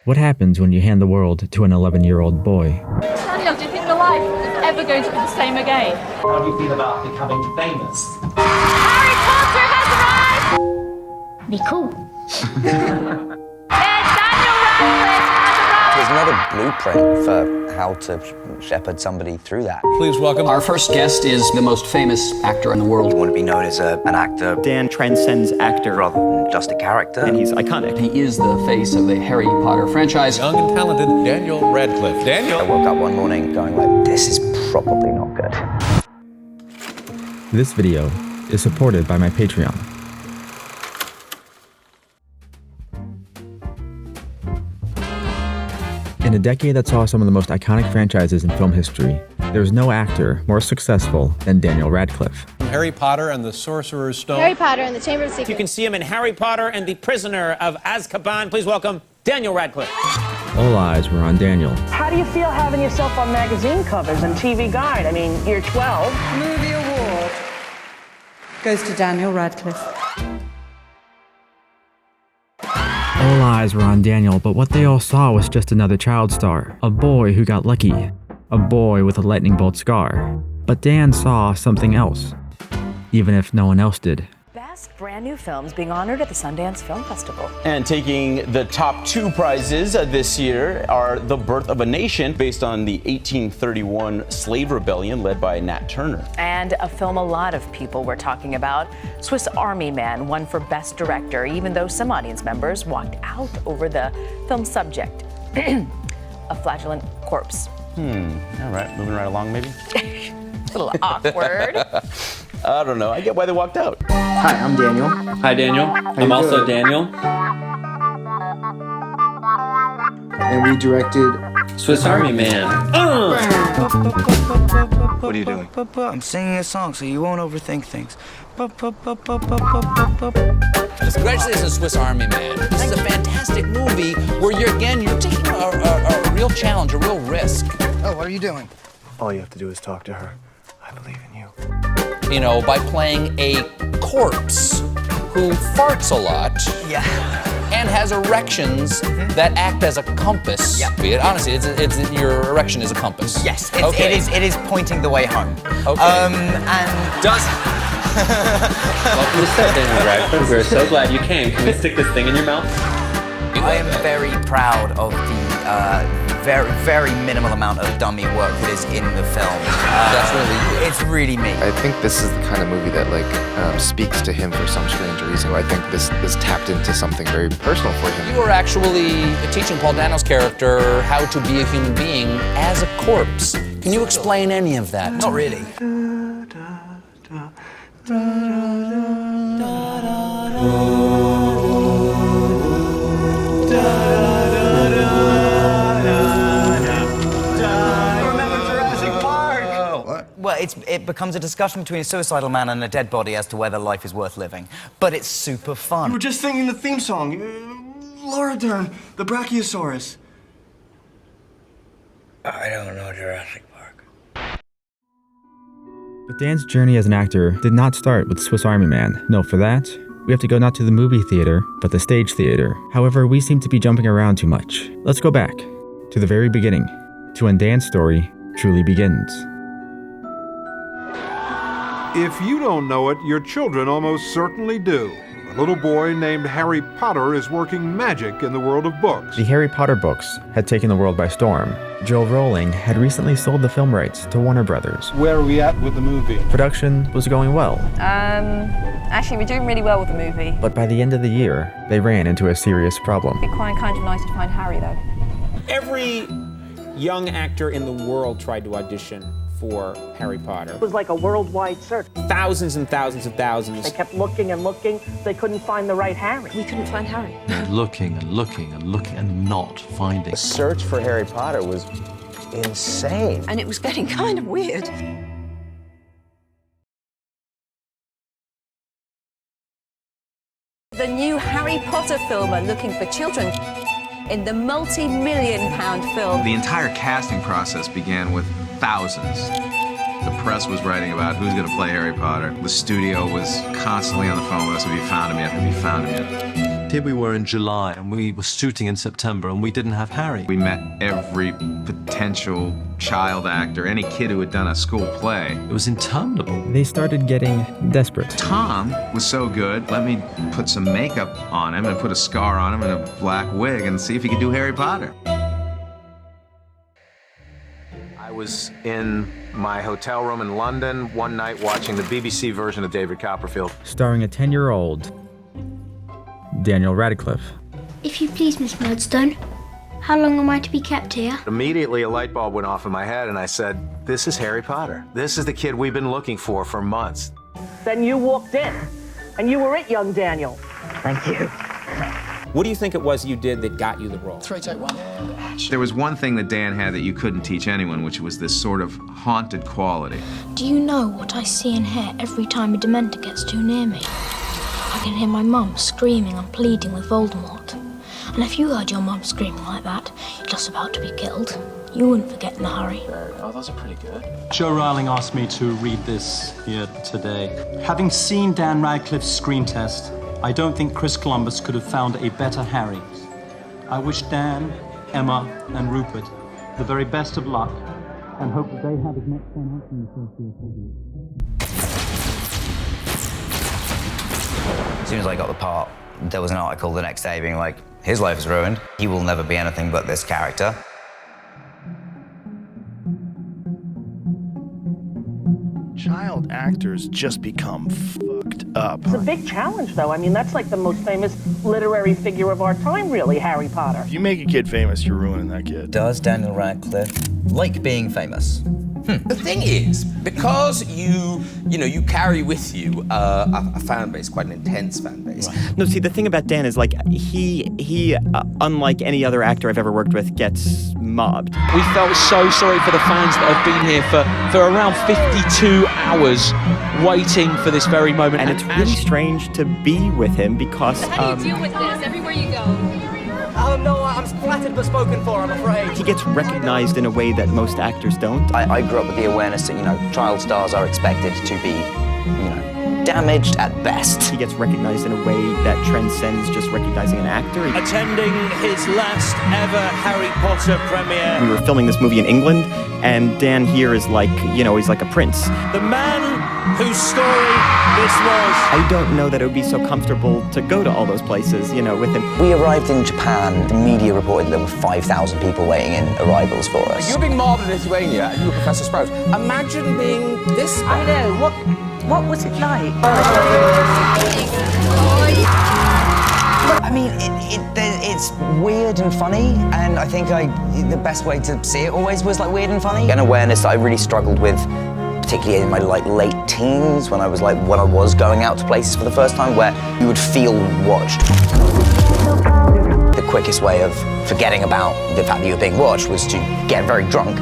What happens when you hand the world to an 11-year-old boy? Daniel, do you think your life is ever going to be the same again? How do you feel about becoming famous? Harry Potter has arrived! Be cool. Daniel Radcliffe has There's arrived! another blueprint for how to shepherd somebody through that. Please welcome our first guest is the most famous actor in the world. You want to be known as an actor. Dan transcends actor rather than just a character. and he's iconic. He is the face of the Harry Potter franchise. Young and talented Daniel Radcliffe. I Daniel! woke up one morning going like, this is probably not good. This video is supported by my Patreon. In a decade that saw some of the most iconic franchises in film history, there is no actor more successful than Daniel Radcliffe. Harry Potter and the Sorcerer's Stone. Harry Potter and the Chamber of Secrets. You can see him in Harry Potter and the Prisoner of Azkaban. Please welcome Daniel Radcliffe. All eyes were on Daniel. How do you feel having yourself on magazine covers and TV Guide? I mean, you're 12. Movie award goes to Daniel Radcliffe. All eyes were on Daniel, but what they all saw was just another child star. A boy who got lucky. A boy with a lightning bolt scar. But Dan saw something else, even if no one else did. Best brand new films being honored at the Sundance Film Festival. And taking the top two prizes this year are The Birth of a Nation, based on the 1831 slave rebellion led by Nat Turner. And a film a lot of people were talking about, Swiss Army Man, won for Best Director, even though some audience members walked out over the film subject, a flatulent corpse. All right, moving right along maybe? A little awkward. I don't know, I get why they walked out. Hi, I'm Daniel. Hi, Daniel. I'm also Daniel. And we directed Swiss Army Man. What are you doing? I'm singing a song so you won't overthink things. Congratulations, Swiss Army Man. This is a fantastic movie where you're taking a real challenge, a real risk. Oh, what are you doing? All you have to do is talk to her. I believe in you. You know, by playing a corpse who farts a lot. Yeah. And has erections that act as a compass. Yeah. Honestly, it's your erection is a compass. Yes, Okay. it is pointing the way home. Okay. And Does Welcome to set, Daniel Radcliffe. We're so glad you came. Can we stick this thing in your mouth? I am very proud of the very, very minimal amount of dummy work that is in the film. That's really It's really me. I think this is the kind of movie that speaks to him for some strange reason. I think this tapped into something very personal for him. You were actually teaching Paul Dano's character how to be a human being as a corpse. Can you explain any of that? Not really. Well, it becomes a discussion between a suicidal man and a dead body as to whether life is worth living. But it's super fun. You were just singing the theme song. Laura Dern, the Brachiosaurus. I don't know Jurassic Park. But Dan's journey as an actor did not start with Swiss Army Man. No, for that, we have to go not to the movie theater, but the stage theater. However, we seem to be jumping around too much. Let's go back to the very beginning, to when Dan's story truly begins. If you don't know it, your children almost certainly do. A little boy named Harry Potter is working magic in the world of books. The Harry Potter books had taken the world by storm. Joe Rowling had recently sold the film rights to Warner Brothers. Where are we at with the movie? Production was going well. Actually, we're doing really well with the movie. But by the end of the year, they ran into a serious problem. It'd be quite kind of nice to find Harry, though. Every young actor in the world tried to audition for Harry Potter. It was like a worldwide search. Thousands and thousands of thousands. They kept looking and looking. They couldn't find the right Harry. We couldn't find Harry. Looking and looking and looking and not finding. The search for Harry Potter was insane. And it was getting kind of weird. The new Harry Potter film are looking for children in the multi-million-pound film. The entire casting process began with thousands. The press was writing about who's going to play Harry Potter. The studio was constantly on the phone with us. Have you found him yet? Have you found him yet? Here we were in July, and we were shooting in September, and we didn't have Harry. We met every potential child actor, any kid who had done a school play. It was interminable. They started getting desperate. Tom was so good, let me put some makeup on him and put a scar on him and a black wig and see if he could do Harry Potter. I was in my hotel room in London one night watching the BBC version of David Copperfield. Starring a 10-year-old Daniel Radcliffe. If you please, Miss Murdstone, how long am I to be kept here? Immediately, a light bulb went off in my head, and I said, this is Harry Potter. This is the kid we've been looking for months. Then you walked in, and you were it, young Daniel. Thank you. What do you think it was you did that got you the role? 3, 2, 1. There was one thing that Dan had that you couldn't teach anyone, which was this sort of haunted quality. Do you know what I see and hear every time a Dementor gets too near me? I can hear my mum screaming and pleading with Voldemort. And if you heard your mum screaming like that, you're just about to be killed. You wouldn't forget in a hurry. Oh, those are pretty good. Joe Rowling asked me to read this here today. Having seen Dan Radcliffe's screen test, I don't think Chris Columbus could have found a better Harry. I wish Dan, Emma, and Rupert the very best of luck and hope that they have as much fun acting as they do. As soon as I got the part, there was an article the next day being like, his life is ruined. He will never be anything but this character. Child actors just become fucked up. It's a big challenge, though. I mean, that's like the most famous literary figure of our time, really, Harry Potter. If you make a kid famous, you're ruining that kid. Does Daniel Radcliffe like being famous? The thing is, because you carry with you a fan base, quite an intense fan base. Right. No, see, the thing about Dan is, like, he unlike any other actor I've ever worked with, gets mobbed. We felt so sorry for the fans that have been here for around 52 hours waiting for this very moment. And it's really strange to be with him because... How do you deal with this everywhere you go? Oh no, I'm flattered but spoken for, I'm afraid. He gets recognized in a way that most actors don't. I grew up with the awareness that, child stars are expected to be, damaged at best. He gets recognized in a way that transcends just recognizing an actor. Attending his last ever Harry Potter premiere. We were filming this movie in England, and Dan here is like, he's like a prince. The man whose story this was. I don't know that it would be so comfortable to go to all those places, with him. We arrived in Japan. The media reported there were 5,000 people waiting in arrivals for us. You're being mobbed in Lithuania, and you were Professor Sprout. Imagine being this. I know. What was it like? I mean, it's weird and funny, and I think the best way to see it always was like weird and funny. An awareness that I really struggled with, particularly in my late teens, when I was going out to places for the first time, where you would feel watched. The quickest way of forgetting about the fact that you were being watched was to get very drunk.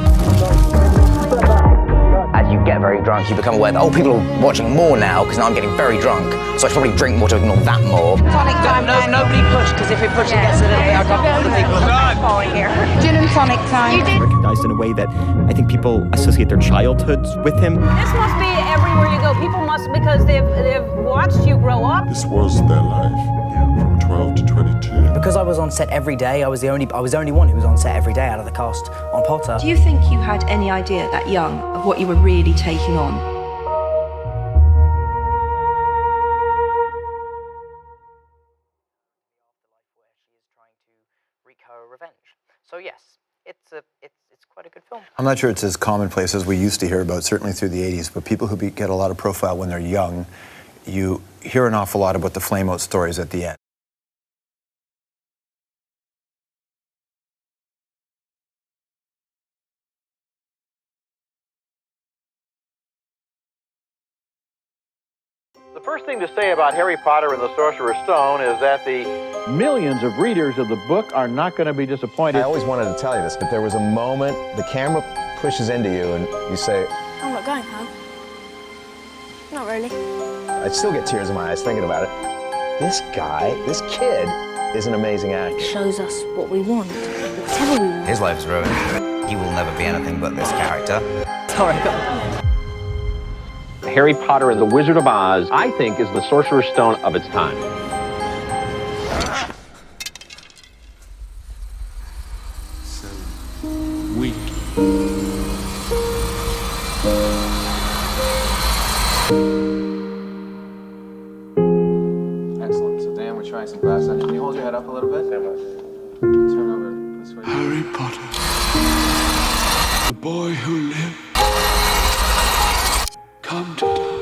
As you get very drunk, you become aware that, people are watching more now, because now I'm getting very drunk, so I should probably drink more to ignore that more. Tonic time. Nobody push, because if we push, it gets a little bit. I got other people falling here. Gin and tonic time. Recognized in a way that I think people associate their childhoods with him. This must be everywhere you go. People must, because they've watched you grow up. This was their life, from 12 to 22. Because I was on set every day, I was the only one who was on set every day out of the cast on Potter. Do you think you had any idea that young of what you were really taking on? So yes, it's quite a good film. I'm not sure it's as commonplace as we used to hear about, certainly through the 80s, but people who get a lot of profile when they're young, you hear an awful lot about the flame-out stories at the end. The first thing to say about Harry Potter and the Sorcerer's Stone is that the millions of readers of the book are not going to be disappointed. I always wanted to tell you this, but there was a moment, the camera pushes into you and you say, I'm not going home. Not really. I still get tears in my eyes thinking about it. This guy, this kid, is an amazing actor. It shows us what we want, whatever we want. His life is ruined. He will never be anything but this character. Sorry. Harry Potter and the Wizard of Oz, I think, is the Sorcerer's Stone of its time. Harry Potter. The boy who lived. Come to die.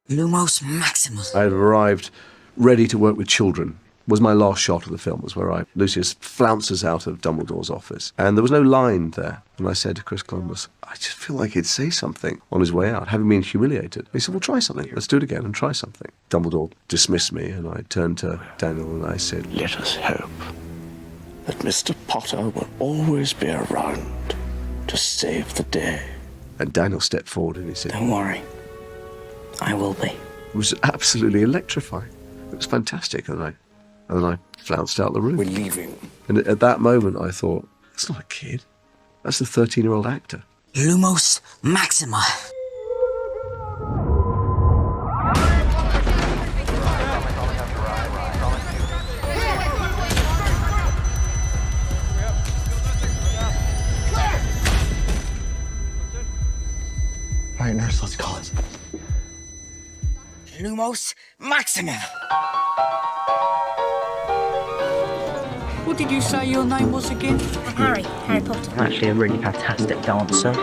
Lumos Maximus. I had arrived ready to work with children. Was my last shot of the film, was where Lucius flounces out of Dumbledore's office. And there was no line there. And I said to Chris Columbus, I just feel like he'd say something on his way out, having been humiliated. He said, well, try something. Let's do it again and try something. Dumbledore dismissed me, and I turned to Daniel and I said, Let us hope that Mr. Potter will always be around to save the day. And Daniel stepped forward and he said, Don't worry. I will be. It was absolutely electrifying. It was fantastic. And then I flounced out the room. We're leaving. And at that moment, I thought, that's not a kid. That's the 13-year-old actor. Lumos Maxima. All right, nurse, let's call it. Lumos Maxima. What did you say your name was again? Harry Potter. I'm actually a really fantastic dancer.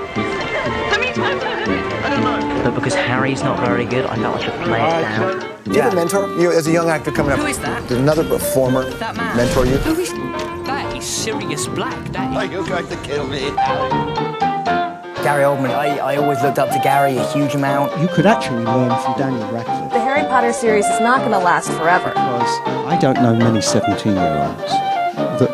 But because Harry's not very good, I felt I should play it down. Do you have a mentor? You, as a young actor coming up. Who is that? Did another performer That man. mentor you? Who is that? Is Sirius Black. That is. Are you going to kill me? Gary Oldman. I always looked up to Gary a huge amount. You could actually learn from Daniel Radcliffe. The Harry Potter series is not going to last forever. Because I don't know many 17-year-olds that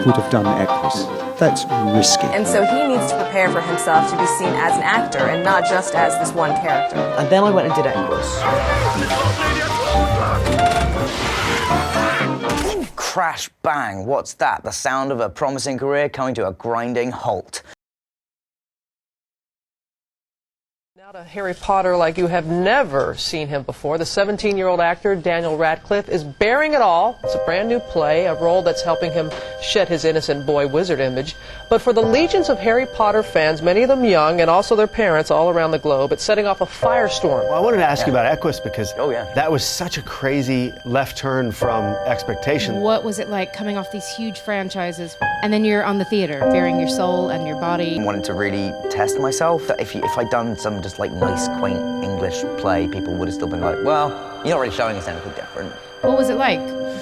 would have done Equus. That's risky. And so he needs to prepare for himself to be seen as an actor and not just as this one character. And then I went and did Equus. Crash, bang, what's that? The sound of a promising career coming to a grinding halt. Now to Harry Potter like you have never seen him before. The 17-year-old actor, Daniel Radcliffe, is bearing it all. It's a brand new play, a role that's helping him shed his innocent boy wizard image. But for the legions of Harry Potter fans, many of them young, and also their parents all around the globe, it's setting off a firestorm. Well, I wanted to ask you about Equus because that was such a crazy left turn from expectation. What was it like coming off these huge franchises, and then you're on the theater, bearing your soul and your body? I wanted to really test myself. If I'd done some just like nice, quaint English play, people would have still been like, well, you're not really showing us anything different. What was it like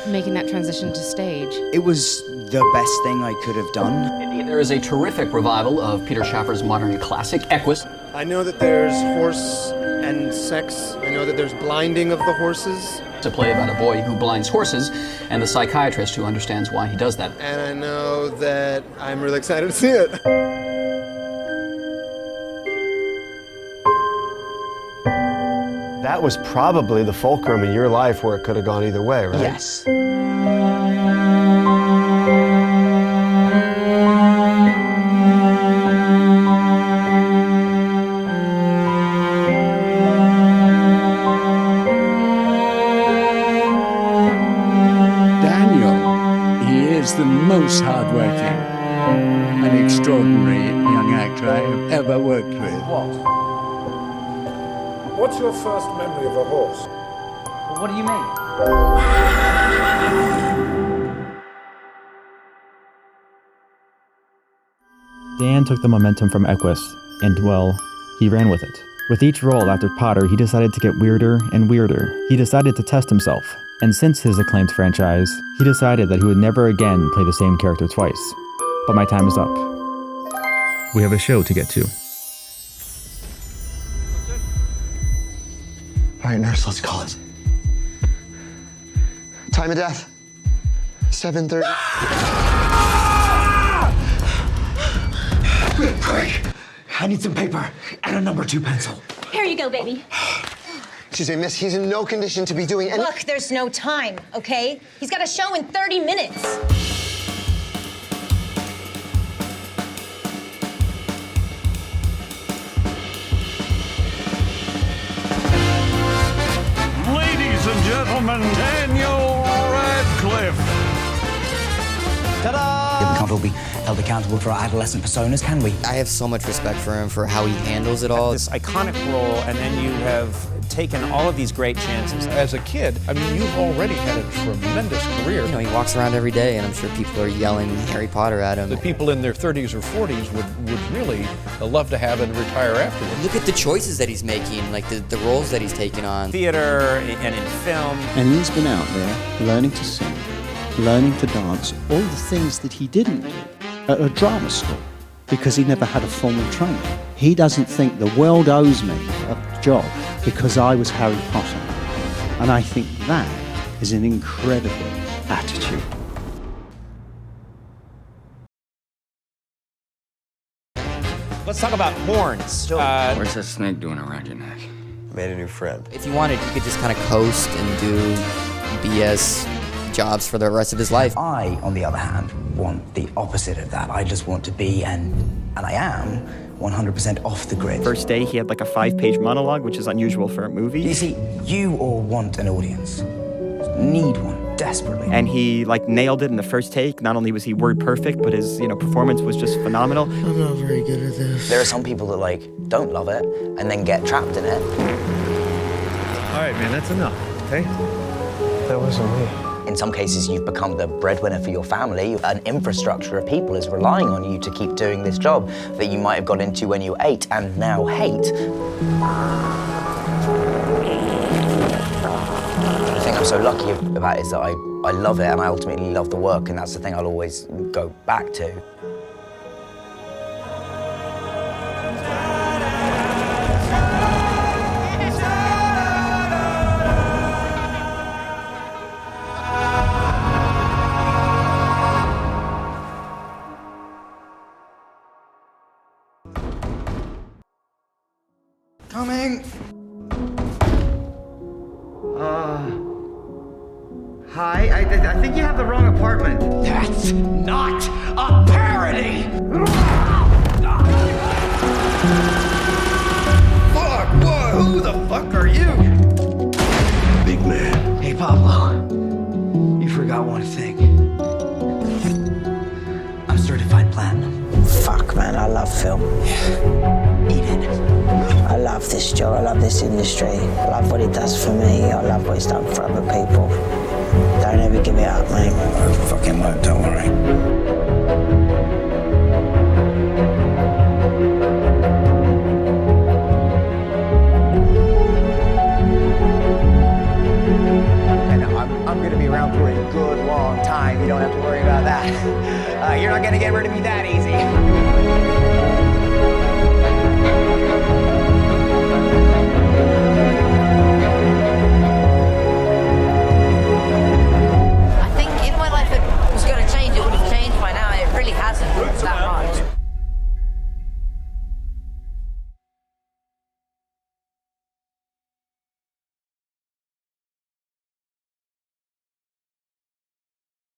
making that transition to stage? It was the best thing I could have done. Indeed, there is a terrific revival of Peter Shaffer's modern classic, Equus. I know that there's horse and sex. I know that there's blinding of the horses. It's a play about a boy who blinds horses and the psychiatrist who understands why he does that. And I know that I'm really excited to see it. That was probably the fulcrum in your life where it could have gone either way, right? Yes. Daniel, he is the most hardworking and extraordinary young actor I have ever worked with. What? What's your first memory of a horse? Well, what do you mean? Dan took the momentum from Equus, and, well, he ran with it. With each role after Potter, he decided to get weirder and weirder. He decided to test himself. And since his acclaimed franchise, he decided that he would never again play the same character twice. But my time is up. We have a show to get to. All right, nurse, let's call it. Time of death, 7:30. Quick! I need some paper and a number 2 pencil. Here you go, baby. Excuse me, miss, he's in no condition to be doing any— Look, there's no time, okay? He's got a show in 30 minutes. Ladies and gentlemen, Daniel Radcliffe. Ta-da! It would comfortably held accountable for our adolescent personas, can we? I have so much respect for him for how he handles it all. This iconic role, and then you have taken all of these great chances. As a kid, I mean, you've already had a tremendous career. You know, he walks around every day, and I'm sure people are yelling Harry Potter at him. The people in their 30s or 40s would really love to have and retire afterwards. Look at the choices that he's making, like the roles that he's taking on. Theater and in film. And he's been out there learning to sing, learning to dance, all the things that he didn't do at a drama school because he never had a formal training. He doesn't think the world owes me a job because I was Harry Potter. And I think that is an incredible attitude. Let's talk about horns. What's that snake doing around your neck? Made a new friend. If you wanted, you could just kind of coast and do BS jobs for the rest of his life. I, on the other hand, want the opposite of that. I just want to be, and I am, 100% off the grid. First day, he had like a 5-page monologue, which is unusual for a movie. You see, you all want an audience. Need one, desperately. And he like nailed it in the first take. Not only was he word perfect, but his performance was just phenomenal. I'm not very good at this. There are some people that like don't love it and then get trapped in it. All right, man, that's enough, okay? That wasn't me. In some cases, you've become the breadwinner for your family. An infrastructure of people is relying on you to keep doing this job that you might have got into when you were 8 and now hate. The thing I'm so lucky about is that I love it and I ultimately love the work, and that's the thing I'll always go back to. Coming. Hi, I think you have the wrong apartment. That's not a parody! Fuck, what? Who the fuck are you? Big man. Hey, Pablo. You forgot one thing. I'm certified platinum. Fuck, man, I love film. Eat it. I love this job, I love this industry. I love what it does for me, I love what it's done for other people. Don't ever give it up, mate. I fucking won't, don't worry. And I'm gonna be around for a good long time. You don't have to worry about that. You're not gonna get rid of me that easy.